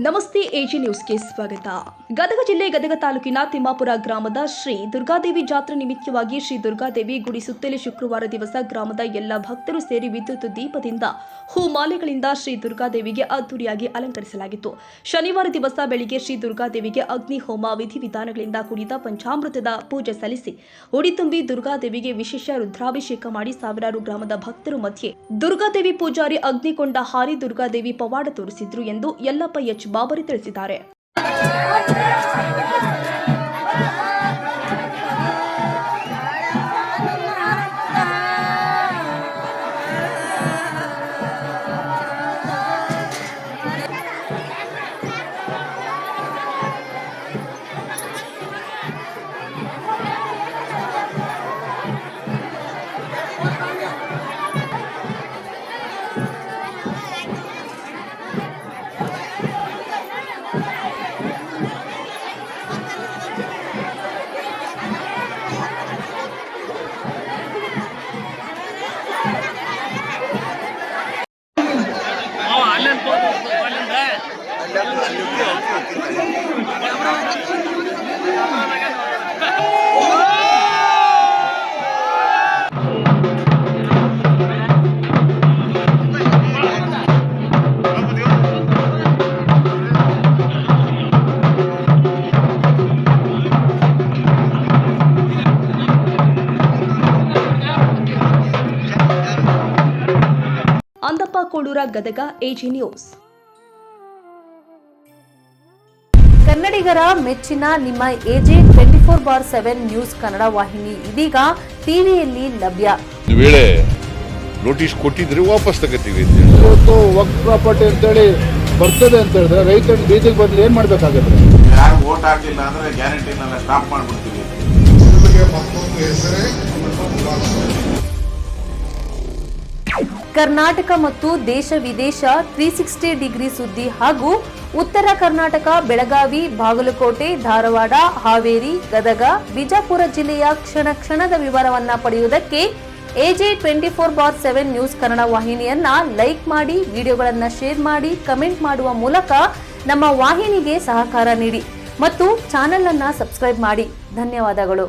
ನಮಸ್ತೆ ಎಜಿ ನ್ಯೂಸ್ಗೆ ಸ್ವಾಗತ. ಗದಗ ಜಿಲ್ಲೆ ಗದಗ ತಾಲೂಕಿನ ತಿಮ್ಮಾಪುರ ಗ್ರಾಮದ ಶ್ರೀ ದುರ್ಗಾದೇವಿ ಜಾತ್ರೆ ನಿಮಿತ್ತವಾಗಿ ಶ್ರೀ ದುರ್ಗಾದೇವಿ ಗುಡಿ ಸುತ್ತಲೇ ಶುಕ್ರವಾರ ದಿವಸ ಗ್ರಾಮದ ಎಲ್ಲ ಭಕ್ತರು ಸೇರಿ ವಿದ್ಯುತ್ ದೀಪದಿಂದ ಹೂಮಾಲೆಗಳಿಂದ ಶ್ರೀ ದುರ್ಗಾದೇವಿಗೆ ಅದ್ದೂರಿಯಾಗಿ ಅಲಂಕರಿಸಲಾಗಿತ್ತು. ಶನಿವಾರ ದಿವಸ ಬೆಳಿಗ್ಗೆ ಶ್ರೀ ದುರ್ಗಾದೇವಿಗೆ ಅಗ್ನಿ ಹೋಮ ವಿಧಿವಿಧಾನಗಳಿಂದ ಕೂಡಿದ ಪಂಚಾಮೃತದ ಪೂಜೆ ಸಲ್ಲಿಸಿ ಉಡಿ ತುಂಬಿ ದುರ್ಗಾದೇವಿಗೆ ವಿಶೇಷ ರುದ್ರಾಭಿಷೇಕ ಮಾಡಿ ಸಾವಿರಾರು ಗ್ರಾಮದ ಭಕ್ತರ ಮಧ್ಯೆ ದುರ್ಗಾದೇವಿ ಪೂಜಾರಿ ಅಗ್ನಿಕೊಂಡ ಹಾರಿ ದುರ್ಗಾದೇವಿ ಪವಾಡ ತೋರಿಸಿದ್ರು ಎಂದು ಯಲ್ಲಪ್ಪ ಎಚ್ ಬಾಬರಿ ತಿಳಿಸಿದ್ದಾರೆ. Andappa Kolur, Gadag, AG news. ಕನ್ನಡಿಗರ ಮೆಚ್ಚಿನ ನಿಮ್ಮ ಎಜೆ 24/7 ನ್ಯೂಸ್ ಕನ್ನಡ ವಾಹಿನಿ ಇದೀಗ ಟಿವಿಯಲ್ಲಿ ಲಭ್ಯ. ವೇಳೆ ನೋಟಿಸ್ ಕೊಟ್ಟಿದ್ರೆ ವಾಪಸ್ ತಗೋತೀವಿ. ಇವತ್ತು ವಕ್ಫ್ ಪ್ರಾಪರ್ಟಿ ಅಂತೇಳಿ ಬರ್ತದೆ ಅಂತ ಹೇಳಿದ್ರೆ ರೈತರ ಬೀದಿಗೆ ಬಂದು ಏನ್ ಮಾಡ್ಬೇಕಾಗತ್ತೆ? ಯಾರು ವೋಟ್ ಹಾಕಿಲ್ಲ ಅಂದ್ರೆ ಗ್ಯಾರಂಟಿನೆಲ್ಲ ಸ್ಟಾಪ್ ಮಾಡ್ಬಿಡ್ತೀವಿ. ಕರ್ನಾಟಕ ಮತ್ತು ದೇಶ ವಿದೇಶ 360 ಡಿಗ್ರಿ ಸುದ್ದಿ ಹಾಗೂ ಉತ್ತರ ಕರ್ನಾಟಕ, ಬೆಳಗಾವಿ, ಬಾಗಲಕೋಟೆ, ಧಾರವಾಡ, ಹಾವೇರಿ, ಗದಗ, ಬಿಜಾಪುರ ಜಿಲ್ಲೆಯ ಕ್ಷಣ ಕ್ಷಣದ ವಿವರವನ್ನ ಪಡೆಯುವುದಕ್ಕೆ ಎಜೆ 24/7 ನ್ಯೂಸ್ ಕನ್ನಡ ವಾಹಿನಿಯನ್ನ ಲೈಕ್ ಮಾಡಿ, ವಿಡಿಯೋಗಳನ್ನ ಶೇರ್ ಮಾಡಿ, ಕಮೆಂಟ್ ಮಾಡುವ ಮೂಲಕ ನಮ್ಮ ವಾಹಿನಿಗೆ ಸಹಕಾರ ನೀಡಿ ಮತ್ತು ಚಾನೆಲ್ ಅನ್ನ ಸಬ್ಸ್ಕ್ರೈಬ್ ಮಾಡಿ. ಧನ್ಯವಾದಗಳು.